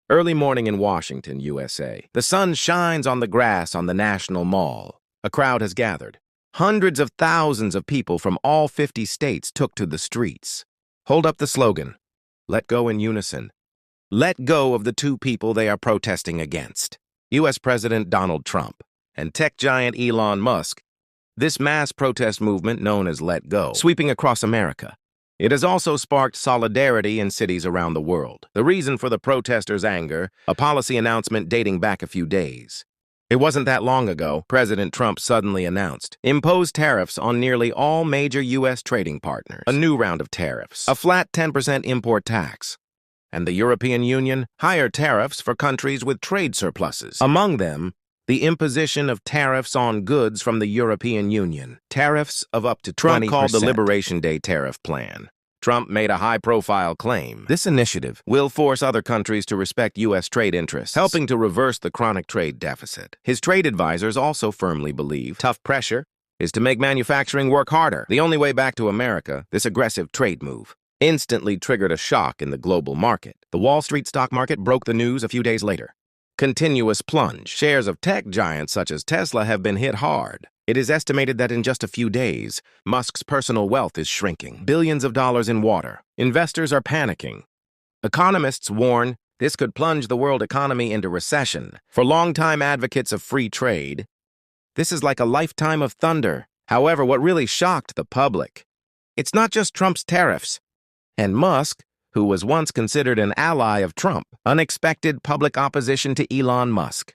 Early morning in Washington, USA. The sun shines on the grass on the National Mall. A crowd has gathered. Hundreds of thousands of people from all 50 states took to the streets. Hold up the slogan, "Let go in unison." Let go of the two people they are protesting against. U.S. President Donald Trump and tech giant Elon Musk. This mass protest movement, known as Let Go, sweeping across America. It has also sparked solidarity in cities around the world. The reason for the protesters' anger, a policy announcement dating back a few days. It wasn't that long ago, President Trump suddenly announced, imposed tariffs on nearly all major U.S. trading partners, a new round of tariffs, a flat 10% import tax, and the European Union, higher tariffs for countries with trade surpluses. Among them, the imposition of tariffs on goods from the European Union, tariffs of up to 20%. Trump called the Liberation Day tariff plan. Trump made a high-profile claim. This initiative will force other countries to respect U.S. trade interests, helping to reverse the chronic trade deficit. His trade advisors also firmly believe tough pressure is to make manufacturing work harder. The only way back to America, this aggressive trade move instantly triggered a shock in the global market. The Wall Street stock market broke the news a few days later. Continuous plunge. Shares of tech giants such as Tesla have been hit hard. It is estimated that in just a few days, Musk's personal wealth is shrinking. Billions of dollars in water. Investors are panicking. Economists warn this could plunge the world economy into recession. For longtime advocates of free trade, this is like a lifetime of thunder. However, what really shocked the public, it's not just Trump's tariffs. And Musk, who was once considered an ally of Trump, unexpected public opposition to Elon Musk.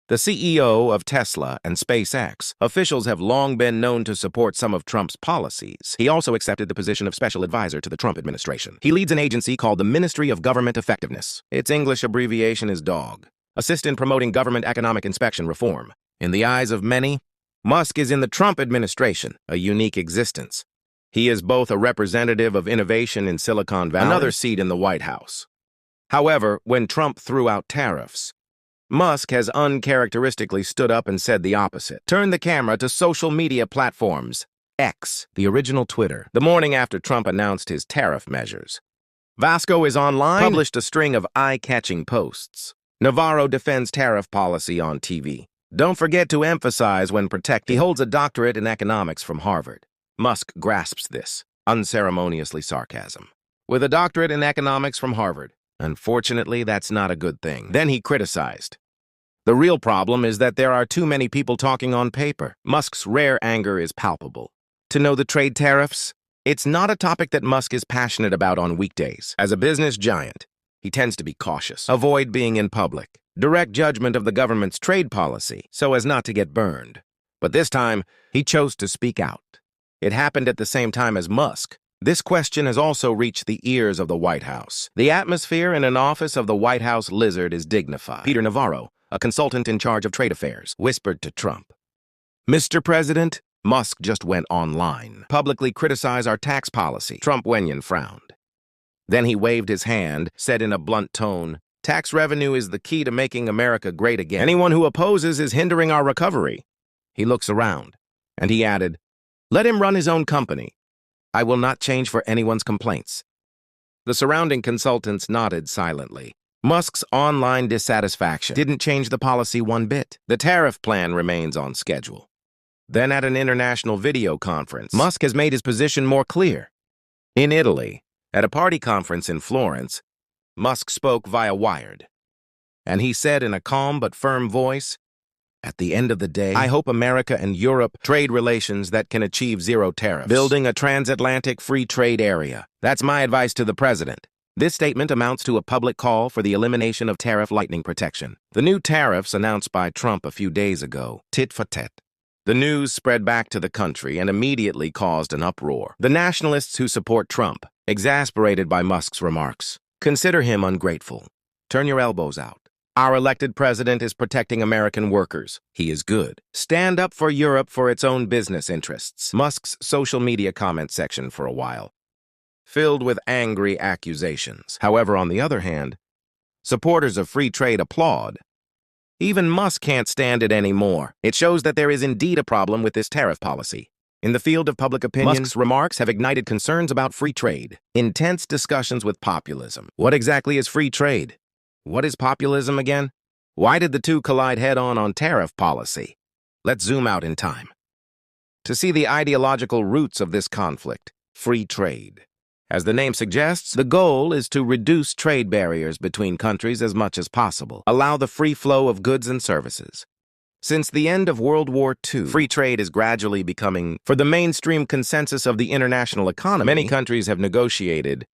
The CEO of Tesla and SpaceX, officials have long been known to support some of Trump's policies. He also accepted the position of special advisor to the Trump administration. He leads an agency called the Ministry of Government Effectiveness. Its English abbreviation is DOG. Assist in promoting government economic inspection reform. In the eyes of many, Musk is in the Trump administration, a unique existence. He is both a representative of innovation in Silicon Valley, another seat in the White House. However, when Trump threw out tariffs, Musk has uncharacteristically stood up and said the opposite. Turn the camera to social media platforms. X, the original Twitter, the morning after Trump announced his tariff measures. Vasco is online, published a string of eye-catching posts. Navarro defends tariff policy on TV. Don't forget to emphasize when protecting. He holds a doctorate in economics from Harvard. Musk grasps this, unceremoniously sarcasm. With a doctorate in economics from Harvard. Unfortunately, that's not a good thing. Then he criticized. The real problem is that there are too many people talking on paper. Musk's rare anger is palpable. To know the trade tariffs, it's not a topic that Musk is passionate about on weekdays. As a business giant, he tends to be cautious. Avoid being in public. Direct judgment of the government's trade policy so as not to get burned. But this time, he chose to speak out. It happened at the same time as Musk. This question has also reached the ears of the White House. The atmosphere in an office of the White House lizard is dignified. Peter Navarro, a consultant in charge of trade affairs, whispered to Trump, "Mr. President, Musk just went online. Publicly criticize our tax policy." Trump Wenyan frowned. Then he waved his hand, said in a blunt tone, "Tax revenue is the key to making America great again. Anyone who opposes is hindering our recovery." He looks around, and he added, "Let him run his own company. I will not change for anyone's complaints." The surrounding consultants nodded silently. Musk's online dissatisfaction didn't change the policy one bit. The tariff plan remains on schedule. Then at an international video conference, Musk has made his position more clear. In Italy, at a party conference in Florence, Musk spoke via Wired. And he said in a calm but firm voice, "At the end of the day, I hope America and Europe trade relations that can achieve zero tariffs, building a transatlantic free trade area. That's my advice to the president." This statement amounts to a public call for the elimination of tariff lightning protection. The new tariffs announced by Trump a few days ago, tit for tat. The news spread back to the country and immediately caused an uproar. The nationalists who support Trump, exasperated by Musk's remarks, consider him ungrateful. Turn your elbows out. Our elected president is protecting American workers. He is good. Stand up for Europe for its own business interests. Musk's social media comment section for a while, filled with angry accusations. However, on the other hand, supporters of free trade applaud. Even Musk can't stand it anymore. It shows that there is indeed a problem with this tariff policy. In the field of public opinion, Musk's remarks have ignited concerns about free trade. Intense discussions with populism. What exactly is free trade? What is populism again? Why did the two collide head-on tariff policy? Let's zoom out in time to see the ideological roots of this conflict: free trade. As the name suggests, the goal is to reduce trade barriers between countries as much as possible, allow the free flow of goods and services. Since the end of World War II, free trade is gradually becoming, for the mainstream consensus of the international economy, many countries have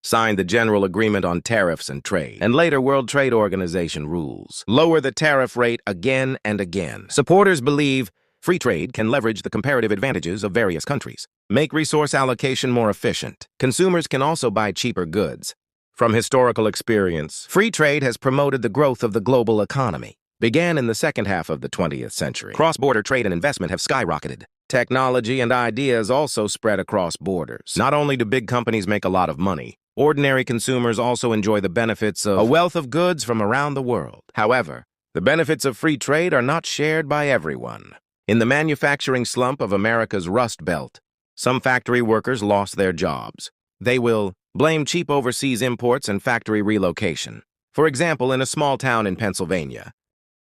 signed the General Agreement on Tariffs and Trade, and later World Trade Organization rules lower the tariff rate again and again. Supporters believe free trade can leverage the comparative advantages of various countries, make resource allocation more efficient. Consumers can also buy cheaper goods. From historical experience, free trade has promoted the growth of the global economy. Began in the second half of the 20th century. Cross-border trade and investment have skyrocketed. Technology and ideas also spread across borders. Not only do big companies make a lot of money, ordinary consumers also enjoy the benefits of a wealth of goods from around the world. However, the benefits of free trade are not shared by everyone. In the manufacturing slump of America's Rust Belt, some factory workers lost their jobs. They will blame cheap overseas imports and factory relocation. For example, in a small town in Pennsylvania,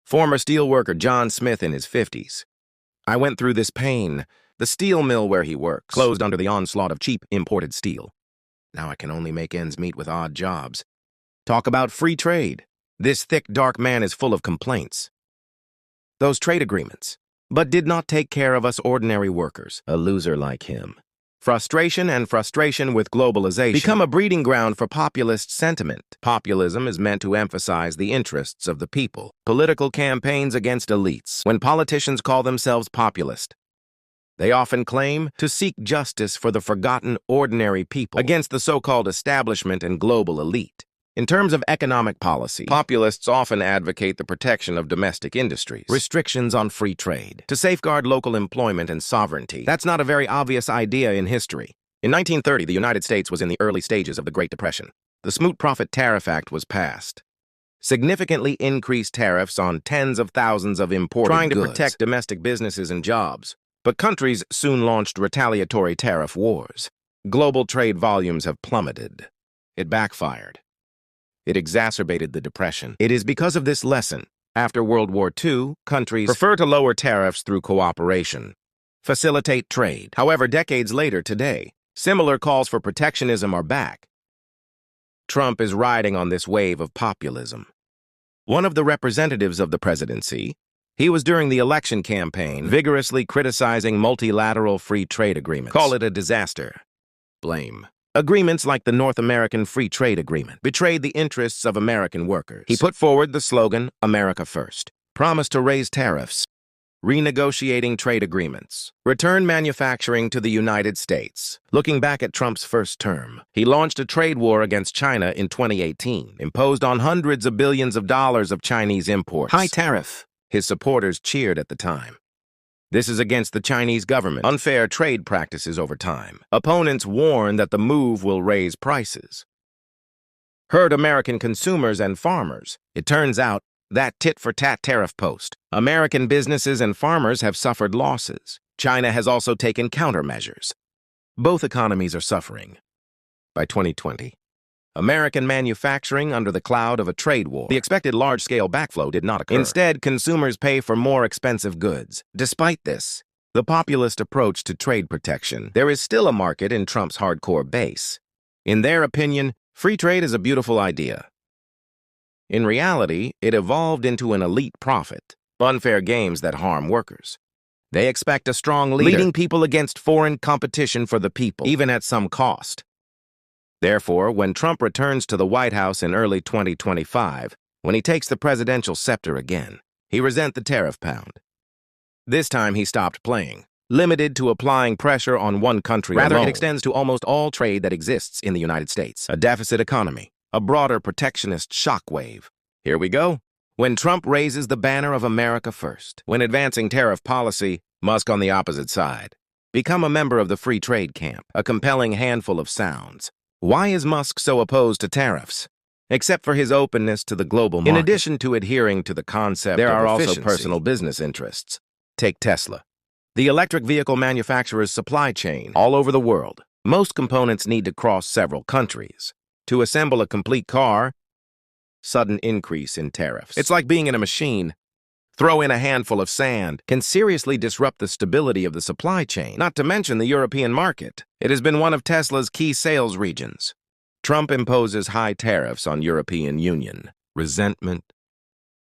former steelworker John Smith in his 50s. I went through this pain. The steel mill where he works closed under the onslaught of cheap imported steel. Now I can only make ends meet with odd jobs. Talk about free trade. This thick, dark man is full of complaints. Those trade agreements, but did not take care of us ordinary workers, a loser like him. Frustration with globalization become a breeding ground for populist sentiment. Populism is meant to emphasize the interests of the people. Political campaigns against elites. When politicians call themselves populist, they often claim to seek justice for the forgotten ordinary people against the so-called establishment and global elite. In terms of economic policy, populists often advocate the protection of domestic industries, restrictions on free trade, to safeguard local employment and sovereignty. That's not a very obvious idea in history. In 1930, the United States was in the early stages of the Great Depression. The Smoot-Profit Tariff Act was passed. Significantly increased tariffs on tens of thousands of imported goods, trying to protect domestic businesses and jobs. But countries soon launched retaliatory tariff wars. Global trade volumes have plummeted. It backfired. It exacerbated the depression. It is because of this lesson, after World War II, countries prefer to lower tariffs through cooperation, facilitate trade. However, decades later today, similar calls for protectionism are back. Trump is riding on this wave of populism. One of the representatives of the presidency, he was during the election campaign vigorously criticizing multilateral free trade agreements. Call it a disaster. Blame. Agreements like the North American Free Trade Agreement betrayed the interests of American workers. He put forward the slogan, America First, promised to raise tariffs, renegotiating trade agreements, return manufacturing to the United States. Looking back at Trump's first term, he launched a trade war against China in 2018, imposed on hundreds of billions of dollars of Chinese imports. High tariff. His supporters cheered at the time. This is against the Chinese government, unfair trade practices over time. Opponents warn that the move will raise prices, hurt American consumers and farmers. It turns out that tit-for-tat tariff post. American businesses and farmers have suffered losses. China has also taken countermeasures. Both economies are suffering. By 2020, American manufacturing under the cloud of a trade war. The expected large-scale backflow did not occur. Instead, consumers pay for more expensive goods. Despite this, the populist approach to trade protection, there is still a market in Trump's hardcore base. In their opinion, free trade is a beautiful idea. In reality, it evolved into an elite profit, unfair games that harm workers. They expect a strong leader, leading people against foreign competition for the people, even at some cost. Therefore, when Trump returns to the White House in early 2025, when he takes the presidential scepter again, he resents the tariff pound. This time he stopped playing, limited to applying pressure on one country alone. Rather, it extends to almost all trade that exists in the United States. A deficit economy, a broader protectionist shockwave. Here we go. When Trump raises the banner of America First, when advancing tariff policy, Musk on the opposite side. Become a member of the free trade camp, a compelling handful of sounds. Why is Musk so opposed to tariffs? Except for his openness to the global market. In addition to adhering to the concept there are also personal business interests. Take Tesla, the electric vehicle manufacturer's supply chain all over the world. Most components need to cross several countries. To assemble a complete car, Sudden increase in tariffs. It's like being in a machine. Throw in a handful of sand can seriously disrupt the stability of the supply chain, not to mention the European market. It has been one of Tesla's key sales regions. Trump imposes high tariffs on European Union. Resentment.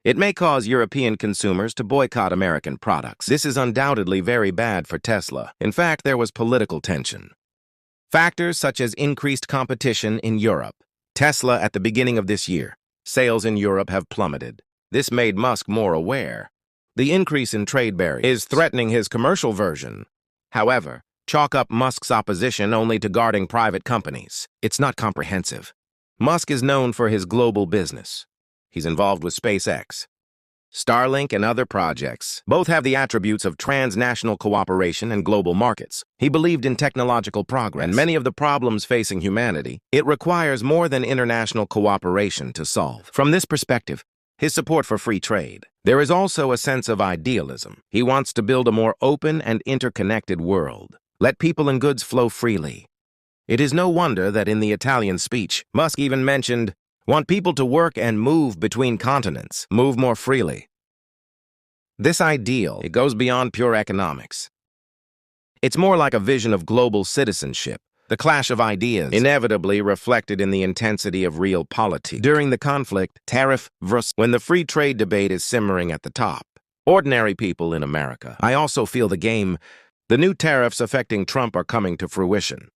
It may cause European consumers to boycott American products. This is undoubtedly very bad for Tesla. In fact, there was political tension. Factors such as increased competition in Europe. Tesla at the beginning of this year. Sales in Europe have plummeted. This made Musk more aware. The increase in trade barriers is threatening his commercial version. However, chalk up Musk's opposition only to guarding private companies. It's not comprehensive. Musk is known for his global business. He's involved with SpaceX, Starlink, and other projects. Both have the attributes of transnational cooperation and global markets. He believed in technological progress and many of the problems facing humanity. It requires more than international cooperation to solve. From this perspective, his support for free trade. There is also a sense of idealism. He wants to build a more open and interconnected world. Let people and goods flow freely. It is no wonder that in the Italian speech, Musk even mentioned, "Want people to work and move between continents, move more freely." This ideal, it goes beyond pure economics. It's more like a vision of global citizenship, the clash of ideas, inevitably reflected in the intensity of real politics. During the conflict, tariff versus when the free trade debate is simmering at the top. Ordinary people in America. I also feel the new tariffs affecting Trump are coming to fruition.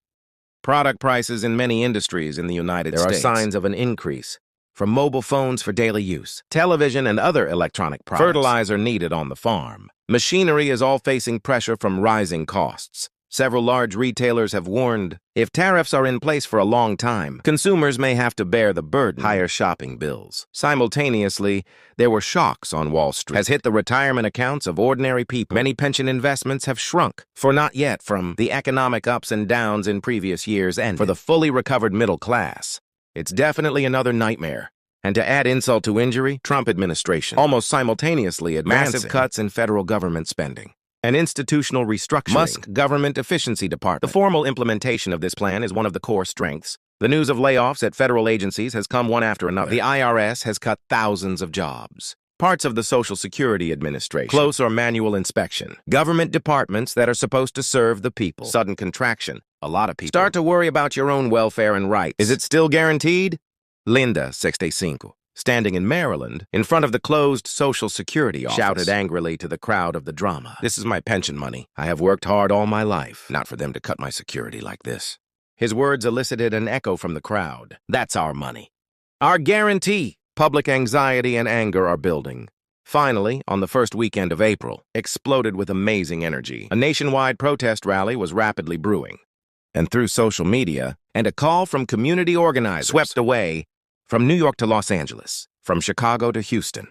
Product prices in many industries in the United States. There are signs of an increase, from mobile phones for daily use, television and other electronic products. Fertilizer needed on the farm. Machinery is all facing pressure from rising costs. Several large retailers have warned, if tariffs are in place for a long time, consumers may have to bear the burden, higher shopping bills. Simultaneously, there were shocks on Wall Street. Has hit the retirement accounts of ordinary people. Many pension investments have shrunk, for not yet from the economic ups and downs in previous years and for the fully recovered middle class. It's definitely another nightmare. And to add insult to injury, Trump administration almost simultaneously advancing massive cuts in federal government spending. An institutional restructuring. Musk Government Efficiency Department. The formal implementation of this plan is one of the core strengths. The news of layoffs at federal agencies has come one after another. The IRS has cut thousands of jobs. Parts of the Social Security Administration. Close or manual inspection. Government departments that are supposed to serve the people. Sudden contraction. A lot of people start to worry about your own welfare and rights. Is it still guaranteed? Linda, 65. Standing in Maryland, in front of the closed Social Security office, shouted angrily to the crowd of the drama. "This is my pension money. I have worked hard all my life, not for them to cut my security like this." His words elicited an echo from the crowd. "That's our money. Our guarantee." Public anxiety and anger are building. Finally, on the first weekend of April, exploded with amazing energy. A nationwide protest rally was rapidly brewing. And through social media, and a call from community organizers swept away, from New York to Los Angeles, from Chicago to Houston.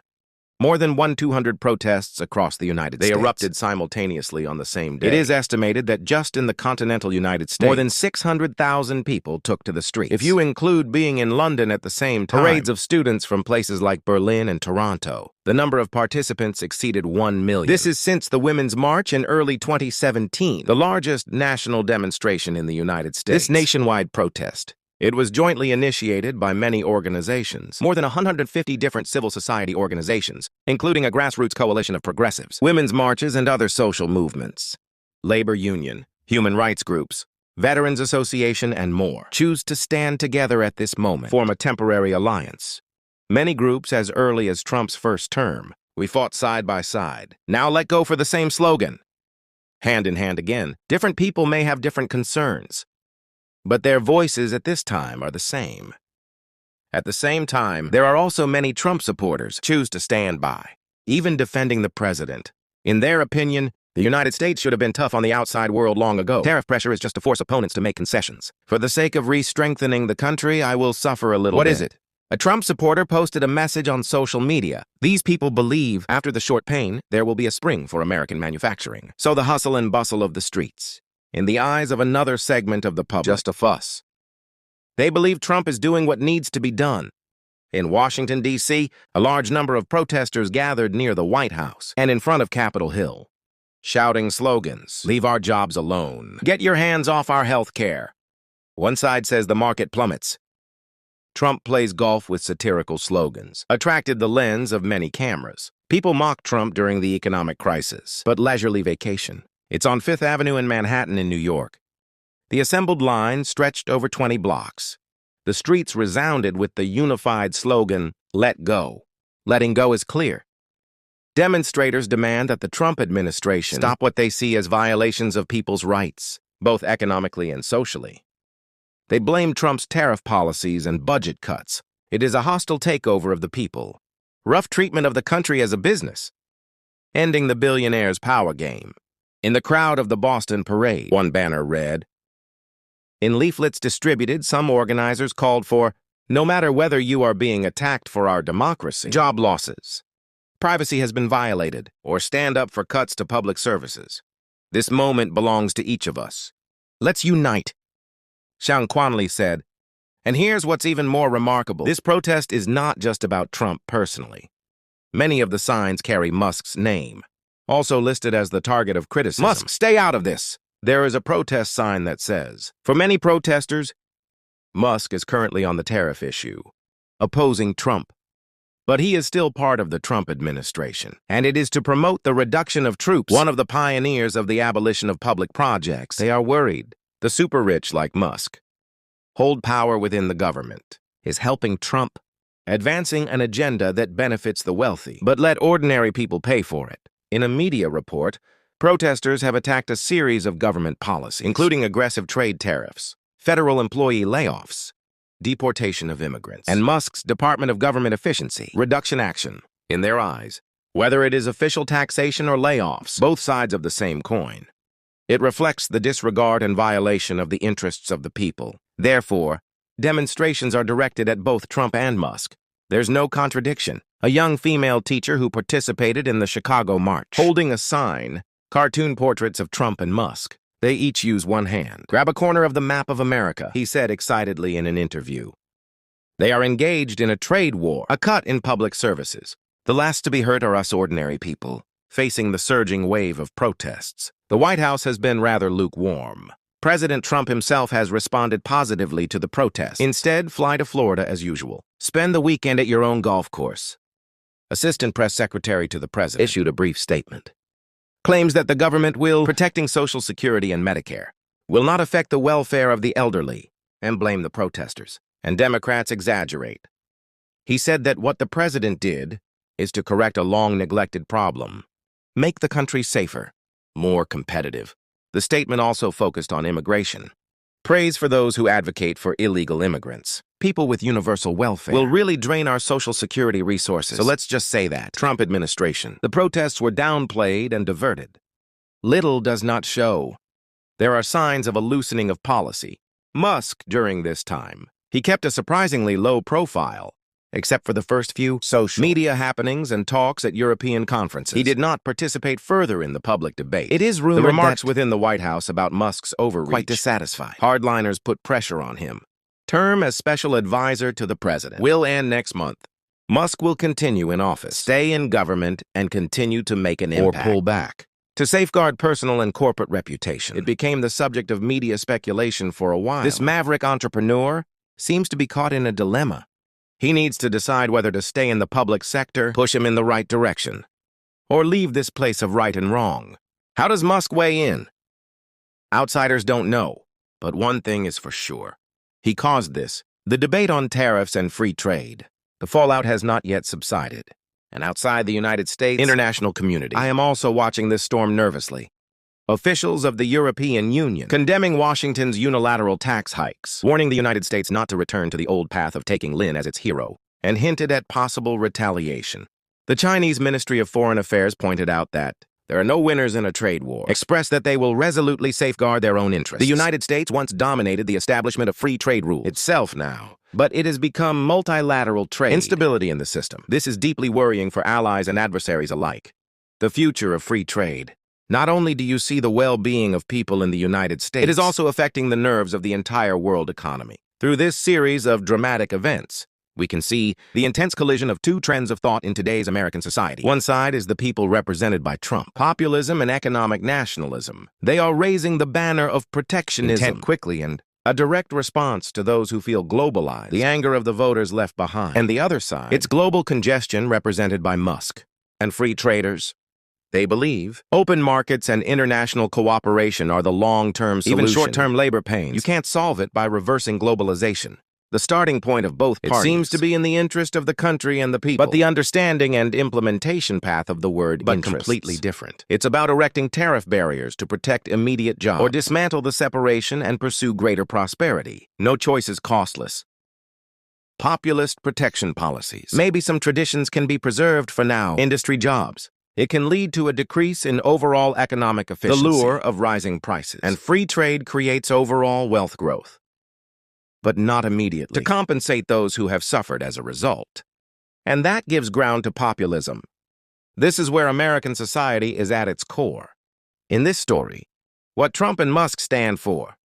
More than 200 protests across the United States. They erupted simultaneously on the same day. It is estimated that just in the continental United States, more than 600,000 people took to the streets. If you include being in London at the same time, parades of students from places like Berlin and Toronto, the number of participants exceeded 1 million. This is since the Women's March in early 2017, the largest national demonstration in the United States. This nationwide protest, it was jointly initiated by many organizations, more than 150 different civil society organizations, including a grassroots coalition of progressives, women's marches, and other social movements. Labor union, human rights groups, veterans association, and more choose to stand together at this moment, form a temporary alliance. Many groups as early as Trump's first term, we fought side by side. Now let go for the same slogan. Hand in hand again, different people may have different concerns, but their voices at this time are the same. At the same time, there are also many Trump supporters choose to stand by, even defending the president. In their opinion, the United States should have been tough on the outside world long ago. Tariff pressure is just to force opponents to make concessions. For the sake of re-strengthening the country, I will suffer a little bit. What is it? A Trump supporter posted a message on social media. These people believe after the short pain, there will be a spring for American manufacturing. So the hustle and bustle of the streets, in the eyes of another segment of the public, just a fuss. They believe Trump is doing what needs to be done. In Washington, D.C., a large number of protesters gathered near the White House and in front of Capitol Hill, shouting slogans, "Leave our jobs alone. Get your hands off our health care." One side says the market plummets. Trump plays golf with satirical slogans, attracted the lens of many cameras. People mock Trump during the economic crisis, but leisurely vacation. It's on Fifth Avenue in Manhattan in New York. The assembled line stretched over 20 blocks. The streets resounded with the unified slogan, "Let go." Letting go is clear. Demonstrators demand that the Trump administration stop what they see as violations of people's rights, both economically and socially. They blame Trump's tariff policies and budget cuts. It is a hostile takeover of the people. Rough treatment of the country as a business. Ending the billionaire's power game. In the crowd of the Boston parade, one banner read. In leaflets distributed, some organizers called for, "No matter whether you are being attacked for our democracy, job losses, privacy has been violated, or stand up for cuts to public services. This moment belongs to each of us. Let's unite," Xiang Quanli said. And here's what's even more remarkable. This protest is not just about Trump personally. Many of the signs carry Musk's name, also listed as the target of criticism. Musk, stay out of this! There is a protest sign that says, for many protesters, Musk is currently on the tariff issue, opposing Trump. But he is still part of the Trump administration, and it is to promote the reduction of troops, one of the pioneers of the abolition of public projects. They are worried. The super-rich, like Musk, hold power within the government, is helping Trump, advancing an agenda that benefits the wealthy, but let ordinary people pay for it. In a media report, protesters have attacked a series of government policies, including aggressive trade tariffs, federal employee layoffs, deportation of immigrants, and Musk's Department of Government Efficiency, reduction action. In their eyes, whether it is official taxation or layoffs, both sides of the same coin. It reflects the disregard and violation of the interests of the people. Therefore, demonstrations are directed at both Trump and Musk. There's no contradiction. A young female teacher who participated in the Chicago March, holding a sign, cartoon portraits of Trump and Musk. They each use one hand. Grab a corner of the map of America, he said excitedly in an interview. They are engaged in a trade war, a cut in public services. The last to be hurt are us ordinary people, facing the surging wave of protests. The White House has been rather lukewarm. President Trump himself has responded positively to the protests. Instead, fly to Florida as usual. Spend the weekend at your own golf course. Assistant Press Secretary to the President issued a brief statement. Claims that the government will, protecting Social Security and Medicare, will not affect the welfare of the elderly, and blame the protesters. And Democrats exaggerate. He said that what the president did is to correct a long-neglected problem, make the country safer, more competitive. The statement also focused on immigration. Praise for those who advocate for illegal immigrants. People with universal welfare will really drain our Social Security resources. So let's just say that. Trump administration. The protests were downplayed and diverted. Little does not show. There are signs of a loosening of policy. Musk, during this time, he kept a surprisingly low profile, except for the first few social media happenings and talks at European conferences. He did not participate further in the public debate. It is rumored the remarks within the White House about Musk's overreach quite dissatisfied. Hardliners put pressure on him. Term as special advisor to the president will end next month. Musk will continue in office, stay in government, and continue to make an impact. Or pull back. To safeguard personal and corporate reputation, it became the subject of media speculation for a while. This maverick entrepreneur seems to be caught in a dilemma. He needs to decide whether to stay in the public sector, push him in the right direction, or leave this place of right and wrong. How does Musk weigh in? Outsiders don't know, but one thing is for sure. He caused this, the debate on tariffs and free trade. The fallout has not yet subsided. And outside the United States, international community, I am also watching this storm nervously. Officials of the European Union condemning Washington's unilateral tax hikes, warning the United States not to return to the old path of taking Lin as its hero, and hinted at possible retaliation. The Chinese Ministry of Foreign Affairs pointed out that there are no winners in a trade war, expressed that they will resolutely safeguard their own interests. The United States once dominated the establishment of free trade rules itself now, but it has become multilateral trade. Instability in the system. This is deeply worrying for allies and adversaries alike. The future of free trade. Not only do you see the well-being of people in the United States, it is also affecting the nerves of the entire world economy. Through this series of dramatic events, we can see the intense collision of two trends of thought in today's American society. One side is the people represented by Trump, populism and economic nationalism. They are raising the banner of protectionism, intent quickly and a direct response to those who feel globalized, the anger of the voters left behind. And the other side, it's global congestion represented by Musk and free traders. They believe open markets and international cooperation are the long-term solution. Even short-term labor pains. You can't solve it by reversing globalization. The starting point of both parties. It seems to be in the interest of the country and the people. But the understanding and implementation path of the word completely different. It's about erecting tariff barriers to protect immediate jobs or dismantle the separation and pursue greater prosperity. No choice is costless. Populist protection policies. Maybe some traditions can be preserved for now. Industry jobs. It can lead to a decrease in overall economic efficiency. The lure of rising prices. And free trade creates overall wealth growth, but not immediately, to compensate those who have suffered as a result. And that gives ground to populism. This is where American society is at its core. In this story, what Trump and Musk stand for.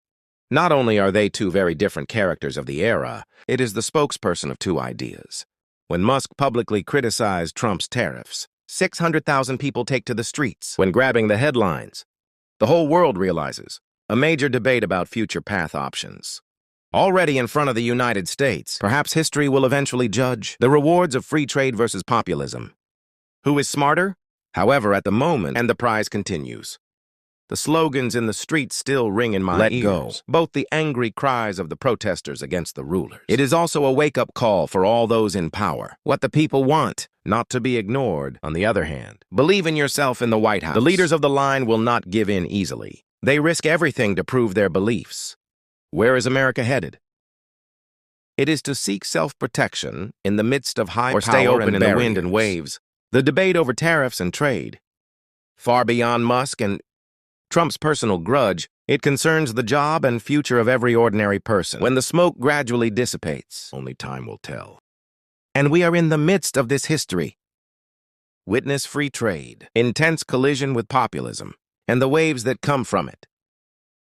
Not only are they two very different characters of the era, it is the spokesperson of two ideas. When Musk publicly criticized Trump's tariffs, 600,000 people take to the streets. When grabbing the headlines, the whole world realizes a major debate about future path options. Already in front of the United States, perhaps history will eventually judge the rewards of free trade versus populism. Who is smarter? However, at the moment, and the prize continues. The slogans in the streets still ring in my ears. Let go. Both the angry cries of the protesters against the rulers. It is also a wake-up call for all those in power. What the people want, not to be ignored. On the other hand, believe in yourself in the White House. The leaders of the line will not give in easily. They risk everything to prove their beliefs. Where is America headed? It is to seek self-protection in the midst of high power, or stay open in the wind and waves. The debate over tariffs and trade. Far beyond Musk and Trump's personal grudge, it concerns the job and future of every ordinary person. When the smoke gradually dissipates, only time will tell. And we are in the midst of this history. Witness free trade, intense collision with populism, and the waves that come from it.